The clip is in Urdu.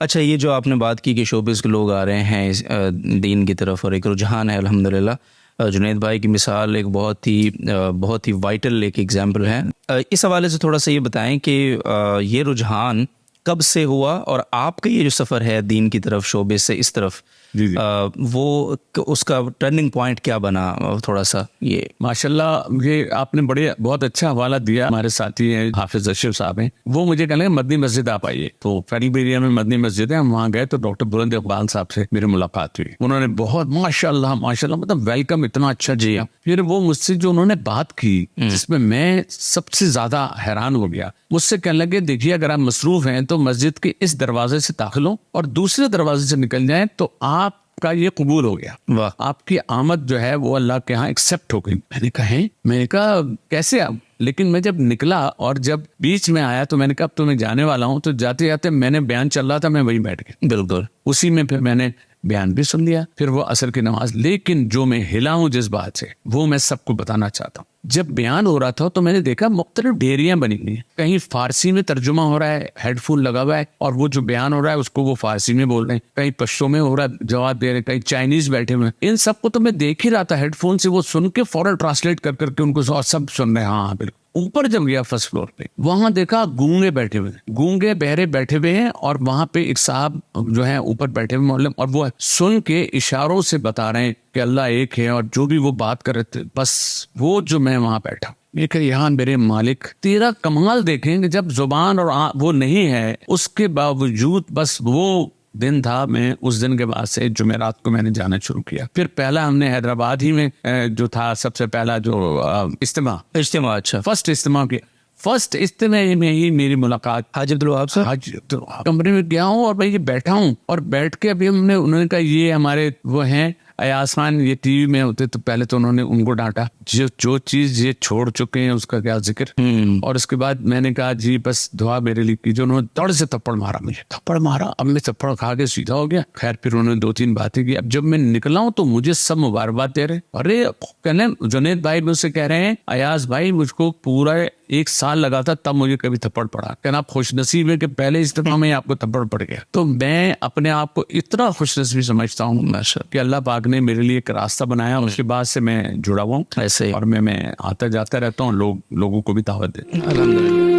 اچھا، یہ جو آپ نے بات کی کہ شوبز کے لوگ آ رہے ہیں دین کی طرف اور ایک رجحان ہے الحمدللہ، جنید بھائی کی مثال ایک بہت ہی وائٹل ایک ایگزامپل ہے. اس حوالے سے تھوڑا سا یہ بتائیں کہ یہ رجحان کب سے ہوا اور آپ کا یہ جو سفر ہے دین کی طرف، شوبے سے اس طرف، جی وہ اس کا ٹرننگ پوائنٹ کیا بنا؟ تھوڑا سا یہ ماشاءاللہ یہ آپ نے بہت اچھا حوالہ دیا. ہمارے ساتھی ہیں حافظ اشرف صاحب ہیں، وہ مجھے کہنے لگے مدنی مسجد آپ آئیے. تو فیڈل ایریا میں مدنی مسجد ہے، ہم وہاں گئے تو ڈاکٹر بلند اقبال صاحب سے میری ملاقات ہوئی. انہوں نے بہت ماشاءاللہ مطلب ویلکم اتنا اچھا کیا. پھر وہ مجھ سے جو انہوں نے بات کی جس میں میں سب سے زیادہ حیران ہو گیا، مجھ سے کہنے لگے دیکھیے اگر آپ مصروف ہیں تو مسجد کے اس دروازے سے داخل ہوں اور دوسرے دروازے سے نکل جائیں تو آپ کا یہ قبول ہو گیا. واہ، آپ کی آمد جو ہے وہ اللہ کے ہاں ایکسپٹ ہو گئی. میں نے کہا کیسے آپ؟ لیکن میں جب نکلا اور جب بیچ میں آیا تو میں نے کہا اب تو میں جانے والا ہوں. تو جاتے جاتے میں نے بیان چل رہا تھا، میں وہیں بیٹھ گیا. بالکل اسی میں پھر میں نے بیان بھی سن لیا، پھر وہ عصر کی نماز. لیکن جو میں ہلا ہوں جس بات سے، وہ میں سب کو بتانا چاہتا ہوں. جب بیان ہو رہا تھا تو میں نے دیکھا مختلف ڈیریاں بنی ہوئی ہیں. کہیں فارسی میں ترجمہ ہو رہا ہے، ہیڈ فون لگا ہوا ہے اور وہ جو بیان ہو رہا ہے اس کو وہ فارسی میں بول رہے ہیں. کہیں پشتو میں ہو رہا ہے، جواب دے رہے ہیں. کہیں چائنیز بیٹھے ہوئے ہیں. ان سب کو تو میں دیکھ ہی رہا تھا ہیڈ فون سے، وہ سن کے فوراً ٹرانسلیٹ کر کے ان کو سب سن رہے ہیں. ہاں بالکل. اوپر جب گیا فرسٹ فلور پہ، وہاں دیکھا گونگے بیٹھے ہوئے ہیں، گونگے بہرے بیٹھے ہوئے ہیں. اور وہاں پہ ایک صاحب جو ہیں اوپر بیٹھے ہوئے معلم، اور وہ سن کے اشاروں سے بتا رہے ہیں کہ اللہ ایک ہے، اور جو بھی وہ بات کر رہے تھے. بس وہ جو میں وہاں بیٹھا، میں کہ یہاں میرے مالک تیرا کمال دیکھیں کہ جب زبان اور وہ نہیں ہے اس کے باوجود بس وہ دن تھا. میں اس دن کے بعد سے جمعرات کو میں نے جانا شروع کیا. پھر پہلا ہم نے حیدرآباد ہی میں جو تھا سب سے پہلا جو اجتماع، اچھا، فرسٹ اجتماع کیا. فرسٹ اجتماع میں ہی میری ملاقات حاج عبدالوہاب صاحب. حاج کمرے میں گیا ہوں اور میں یہ بیٹھا ہوں اور بیٹھ کے ابھی انہوں نے کہا یہ ہمارے وہ ہیں ایاز خان، یہ ٹی وی میں ہوتے. تو پہلے تو انہوں نے ان کو ڈانٹا، جو چیز یہ چھوڑ چکے ہیں اس کا کیا ذکر. اور اس کے بعد میں نے کہا جی بس دعا میرے لیے کیجیے. انہوں نے تڑ سے تھپڑ مارا، مجھے تھپڑ مارا. اب میں تھپڑ کھا کے سیدھا ہو گیا. خیر پھر انہوں نے 2-3 باتیں کی. اب جب میں نکلا ہوں تو مجھے سب مبارکباد دے رہے. ارے کہنے جنید بھائی مجھ سے کہہ رہے ہیں ایاز بھائی مجھ کو پورا 1 سال لگا تھا تب مجھے کبھی تھپڑ پڑا. کہنا آپ خوش نصیب ہے کہ پہلے اجتماع میں آپ کو تھپڑ پڑ گیا. تو میں اپنے آپ کو اتنا خوش نصیب سمجھتا ہوں کہ اللہ پاک نے میرے لیے ایک راستہ بنایا. اس کے بعد سے میں جڑا ہوا ہوں ایسے، اور میں آتا جاتا رہتا ہوں، لوگوں کو بھی دعوت دیتا ہوں. الحمدللہ.